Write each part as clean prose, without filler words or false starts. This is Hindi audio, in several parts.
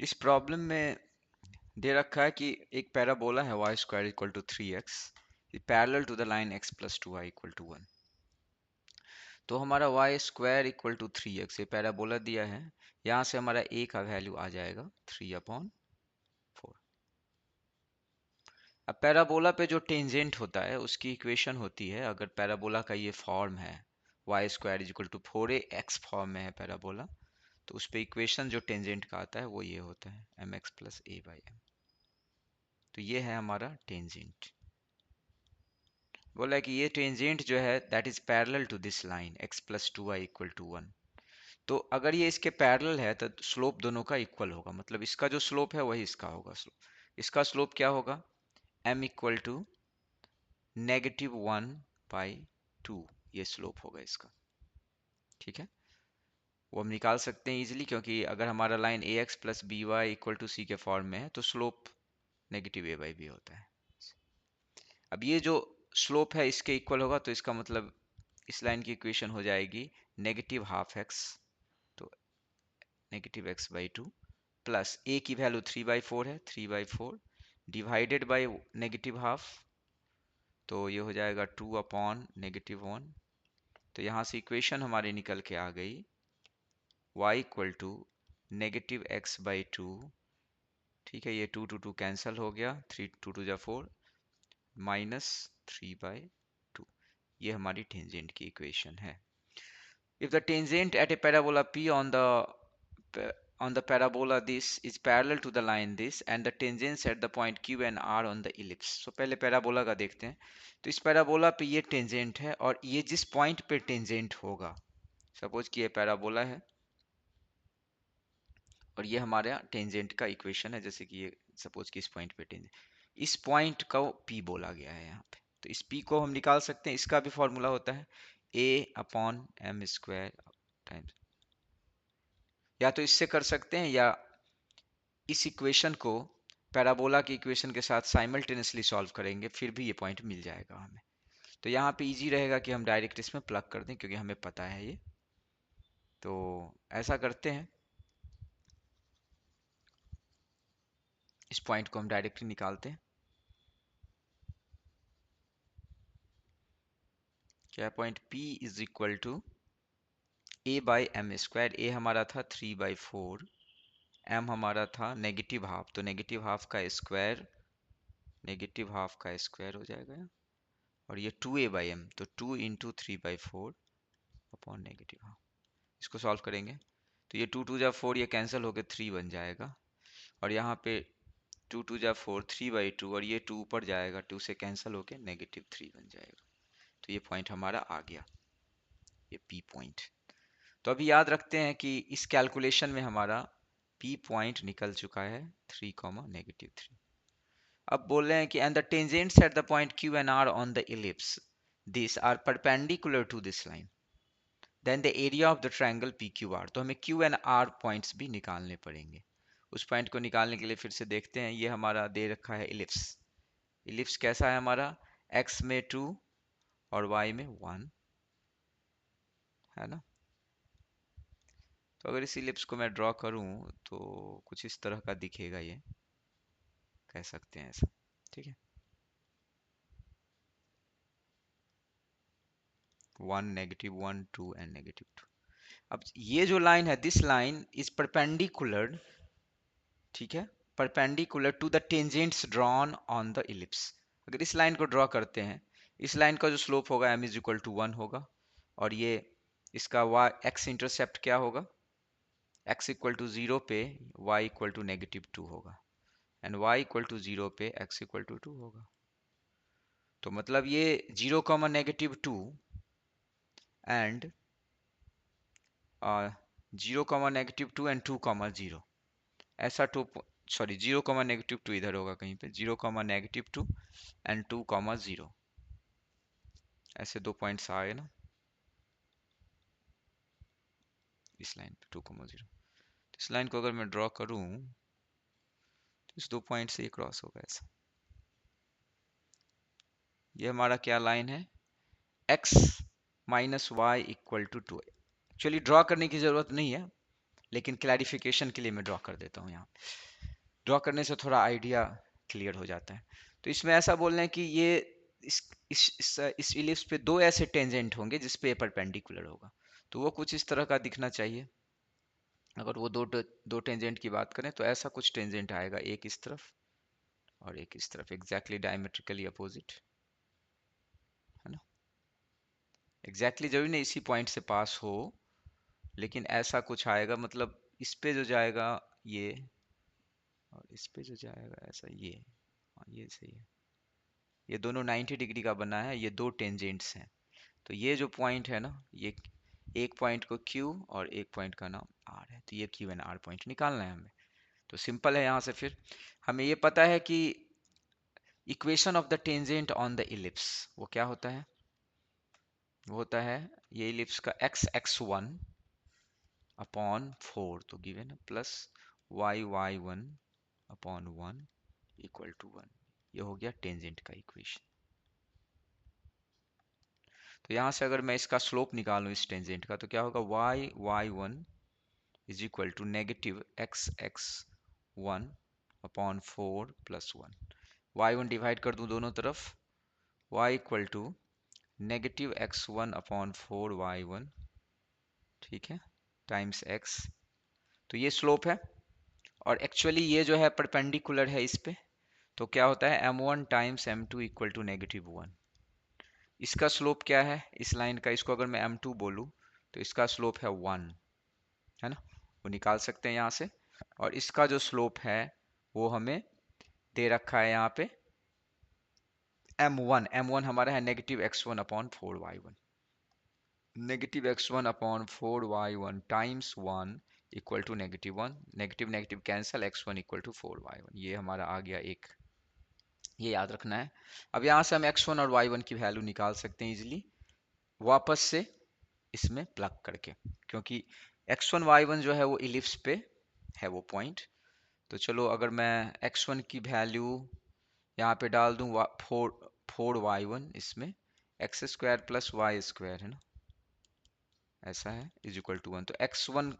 इस प्रॉब्लम में दे रखा है कि एक पैराबोला है y square equal to 3x parallel to the line x plus 2y equal to 1। तो हमारा y square equal to 3x ये पैराबोला दिया है। यहाँ से हमारा a का वैल्यू आ जाएगा 3/4। अब पैराबोला पे जो टेंजेंट होता है उसकी इक्वेशन होती है, अगर पैराबोला का ये फॉर्म है y square equal to 4ax form में है पैराबोला, तो उस पे इक्वेशन जो टेंजेंट का आता है वो ये होता है mx प्लस a/m। तो ये है हमारा टेंजेंट। बोला है कि ये टेंजेंट जो है that is parallel to this line x plus 2y equal to 1। तो अगर ये इसके पैरेलल है तो स्लोप दोनों का इक्वल होगा, मतलब इसका जो स्लोप है वही इसका होगा स्लोप। इसका स्लोप क्या होगा m इक्वल टू -1/2, ये स्लोप होगा इसका। ठीक है, वो हम निकाल सकते हैं इजीली, क्योंकि अगर हमारा line ax plus B Y equal to C के फॉर्म में है तो स्लोप -a/b होता है। अब ये जो स्लोप है इसके इक्वल होगा, तो इसका मतलब इस लाइन की इक्वेशन हो जाएगी -12x, तो -x/2 प्लस a की वैल्यू 3/4 है, 3/4 डिवाइडेड बाय -12, तो ये हो जाएगा 2/-1। तो यहाँ से इक्वेशन हमारी निकल के आ गई y इक्वल टू -x/2। ठीक है, ये 2 2 2 कैंसिल हो गया, 3 2 2 4 -3/2। ये हमारी टेंजेंट की इक्वेशन है। If the tangent at a parabola P on the parabola this is parallel to the line this and the tangents at the point Q and R on the ellipse। So पहले पैराबोला का देखते हैं। तो इस पैराबोला पे ये टेंजेंट है और ये जिस पॉइंट पे टेंजेंट होगा, सपोज कि ये पैराबोला है और ये हमारा टेंजेंट का इक्वेशन है, जैसे कि ये सपोज कि इस पॉइंट पे टेंजेंट, इस पॉइंट को P बोला गया है यहाँ पे। तो इस P को हम निकाल सकते हैं, इसका भी फॉर्मूला होता है a/m² टाइम्स, या तो इससे कर सकते हैं या इस इक्वेशन को पैराबोला की इक्वेशन के साथ साइमल्टेनियसली सॉल्व करेंगे, फिर भी ये पॉइंट मिल जाएगा हमें। तो यहाँ पे इजी रहेगा कि हम डायरेक्ट इसमें प्लग कर दें, क्योंकि हमें पता है ये। तो ऐसा करते हैं, इस पॉइंट को हम डायरेक्टली निकालते हैं। क्या point P is equal to a/m²। a हमारा था 3/4, m हमारा था -½ तो -½ का स्क्वायर, -½ का स्क्वायर हो जाएगा, और ये 2a/m तो 2 इंटू 3/4 अपॉन -½ इसको सॉल्व करेंगे तो ये 2 2 जा 4, ये कैंसिल होकर 3 बन जाएगा, और यहाँ पे 2 2 जा 4, 3/2, और ये 2 ऊपर जाएगा, 2 से कैंसिल होकर -3 बन जाएगा। तो ये पॉइंट हमारा आ गया, ये P पॉइंट। तो अभी याद रखते हैं कि इस कैलकुलेशन में हमारा P पॉइंट निकल चुका है 3, -3। अब बोल रहे हैं कि and the tangents at the point Q and R on the ellipse these are perpendicular to this line then the area of the triangle PQR। तो हमें Q and R पॉइंट्स भी निकालने पड़ेंगे। उस पॉइंट को निकालने के लिए फिर से देखते हैं, ये हमारा दे रखा है इलिप्स। इलिप्स कैसा है हमारा, x में 2 और y में 1 है ना। तो अगर इस इलिप्स को मैं ड्रॉ करूं तो कुछ इस तरह का दिखेगा, ये कह सकते हैं ऐसा। ठीक है, 1 -1 2 एंड -2। अब ये जो लाइन है, दिस लाइन इज परपेंडिकुलर, ठीक है, perpendicular to the tangents drawn on the ellipse. अगर इस लाइन को ड्रॉ करते हैं, इस लाइन का जो स्लोप होगा m इज इक्वल टू 1 होगा, और ये इसका y x इंटरसेप्ट क्या होगा, x इक्वल टू 0 पे y इक्वल टू -2 होगा, एंड y इक्वल टू 0 पे x इक्वल टू 2 होगा। तो मतलब ये 0, -2 एंड 0, -2 एंड 2, 0, ऐसा 2, सॉरी 0, -2 इधर होगा कहीं पे, 0, -2 एंड 2, 0, ऐसे 2 पॉइंट्स आए ना इस लाइन पे 2, 0। तो इस लाइन को अगर मैं ड्रॉ करूं तो इस 2 पॉइंट से ये क्रॉस होगा ऐसा। ये हमारा क्या लाइन है, x - y equal to 2। Actually draw करने की जरूरत नहीं है, लेकिन क्लैरिफिकेशन के लिए मैं ड्रॉ कर देता हूँ यहाँ। ड्रॉ करने से थोड़ा आइडिया क्लियर हो जाता है। तो इसमें ऐसा बोल रहे हैं कि ये इस इलिप्स पे दो ऐसे टेंजेंट होंगे जिस पे परपेंडिकुलर होगा, तो वो कुछ इस तरह का दिखना चाहिए। अगर वो दो टेंजेंट की बात करें तो ऐसा कुछ टेंजेंट आएगा, एक इस तरफ और एक इस तरफ, एग्जैक्टली डायमेट्रिकली अपोजिट, है ना। एग्जैक्टली जरूरी नहीं इसी पॉइंट से पास हो, लेकिन ऐसा कुछ आएगा, मतलब इस पे जो जाएगा ये, और इस पे जो जाएगा ऐसा ये। हाँ ये सही है, ये दोनों 90 डिग्री का बना है, ये दो टेंजेंट्स हैं। तो ये जो पॉइंट है ना, ये एक पॉइंट को Q और एक पॉइंट का नाम R है, तो ये Q एंड R पॉइंट निकालना है हमें। तो सिंपल है, यहाँ से फिर हमें ये पता है कि equation of the tangent on the ellipse वो क्या होता है, वो होता है ये इलिप्स का x(x1) अपॉन 4 तो गिवन है, plus y(y1) upon 1 equal to 1। ये हो गया टेंजेंट का इक्वेशन। तो यहाँ से अगर मैं इसका स्लोप निकालूं इस टेंजेंट का, तो क्या होगा, y(y1) is equal to negative x(x1) upon 4 plus 1। y1 divide कर दूं दोनों तरफ, y equal to negative x1 upon 4y1, ठीक है, टाइम्स x। तो ये स्लोप है, और एक्चुअली ये जो है परपेंडिकुलर है इस पे, तो क्या होता है m1 times m2 equal to -1। इसका स्लोप क्या है इस लाइन का, इसको अगर मैं m2 बोलूँ तो इसका स्लोप है 1, है ना, वो निकाल सकते हैं यहाँ से। और इसका जो स्लोप है वो हमें दे रखा है यहाँ पे m1 हमारा है -x1 upon 4y1, -x1 upon 4y1 times 1 equal to -1, negative negative cancel, x1 equal to 4y1, ये हमारा आ गया एक, ये याद रखना है। अब यहाँ से हम x1 और y1 की वैल्यू निकाल सकते हैं इजीली, वापस से इसमें प्लग करके, क्योंकि x1 y1 जो है वो इलिप्स पे है वो पॉइंट। तो चलो अगर मैं x1 की वैल्यू यहाँ पे डाल दूँ 4y1, इसमें x² प्लस y² है ना, ऐसा है, इज इक्वल टू 1। तो x1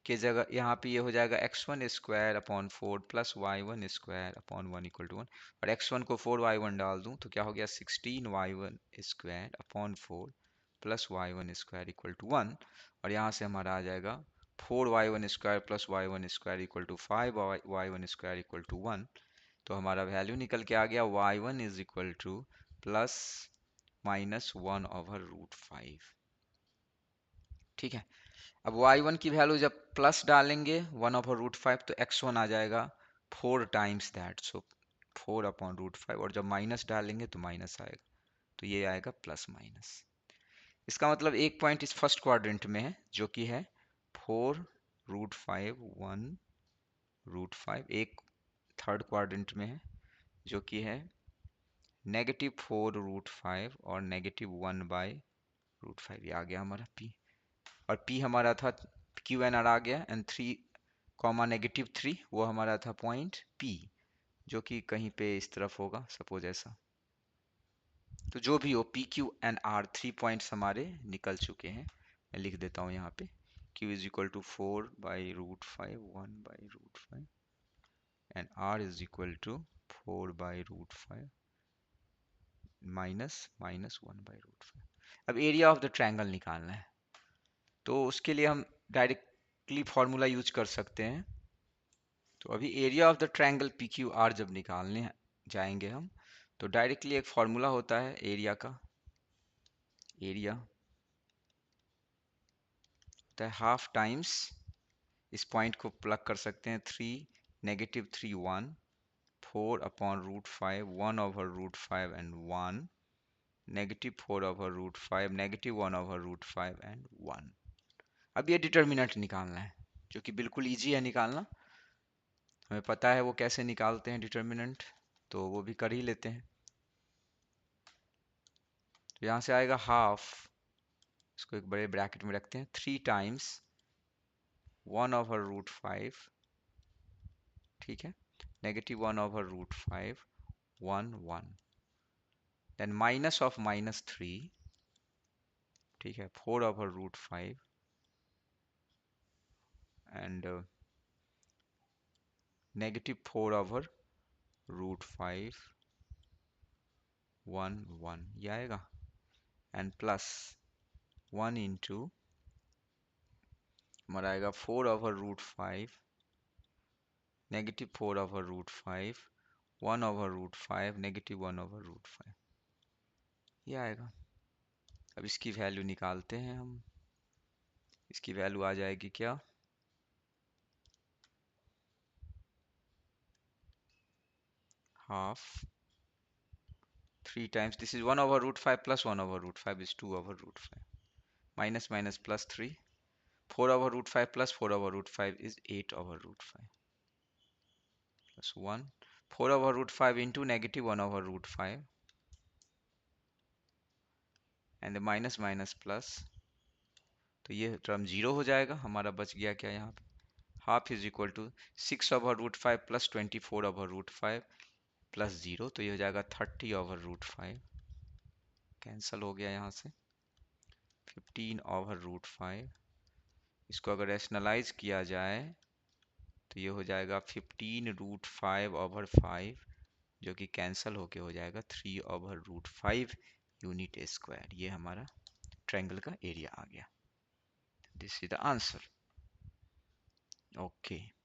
की जगह यहाँ पे ये हो जाएगा x1² upon 4 plus y1² upon 1 equal to 1। और x1 को 4y1 डाल दूँ तो क्या हो गया 16y1² upon 4 plus y1² equal to 1। और यहाँ से हमारा आ जाएगा 4y1² plus y1² equal to 5 y1² equal to 1। तो हमारा वैल्यू निकल के आ गया y1 is equal to plus minus 1/√5। ठीक है, अब y1 की वैल्यू जब प्लस डालेंगे 1/√5 तो x1 आ जाएगा 4 टाइम्स दैट, सो 4/√5, और जब माइनस डालेंगे तो माइनस आएगा, तो ये आएगा प्लस माइनस। इसका मतलब एक पॉइंट इस फर्स्ट क्वाड्रेंट में है जो कि है 4√5 1√5, एक थर्ड क्वाड्रेंट में है जो कि है -4√5 और -1/√5। ये आ गया हमारा p, और p हमारा था QNR आ गया, एंड 3 -3 वो हमारा था पॉइंट P, जो कि कहीं पे इस तरफ होगा सपोज ऐसा। तो जो भी हो PQNR 3 पॉइंट्स हमारे निकल चुके हैं। मैं लिख देता हूँ यहाँ पे Q is equal to 4/√5 1/√5 and R is equal to 4/√5 minus minus 1/√5। अब एरिया ऑफ द ट्रायंगल निकालना है, तो उसके लिए हम डायरेक्टली फॉर्मूला यूज कर सकते हैं। तो अभी area of the triangle PQR जब निकालने जाएंगे हम, तो डायरेक्टली एक फॉर्मूला होता है एरिया का, एरिया होता है हाफ टाइम्स, इस पॉइंट को प्लग कर सकते हैं 3 -3 1 4/√5 1/√5 एंड 1 -4/√5 -1/√5 एंड 1। अब ये डिटर्मिनेंट निकालना है, जो कि बिल्कुल इजी है निकालना, हमें पता है वो कैसे निकालते हैं डिटर्मिनेंट, तो वो भी कर ही लेते हैं। तो यहाँ से आएगा हाफ, इसको एक बड़े ब्रैकेट में रखते हैं, 3 टाइम्स 1/√5, ठीक है, -1/√5 1 1, देन माइनस ऑफ -3, ठीक है, 4/√5 एंड -4/√5 1 1 ये आएगा, एंड प्लस 1 इंटू हमारा आएगा 4/√5 -4/√5 1/√5 -1/√5 ये आएगा। अब इसकी वैल्यू निकालते हैं हम। इसकी वैल्यू आ जाएगी क्या, half 3 times this is 1/√5 plus 1/√5 is 2/√5 minus minus plus 3 4/√5 plus 4/√5 is 8/√5 plus 1 4/√5 into -1/√5 and the minus minus plus, तो ये टर्म जीरो हो जाएगा। हमारा बच गया क्या यहाँ पे, half is equal to 6/√5 plus 24/√5 plus 0, तो ये हो जाएगा 30/√5, कैंसल हो गया यहाँ से 15/√5। इसको अगर रैशनलाइज किया जाए तो ये हो जाएगा 15√5/5 जो कि कैंसल होके हो जाएगा 3/√5 यूनिट स्क्वायर। ये हमारा ट्रायंगल का एरिया आ गया। This is the answer. Okay.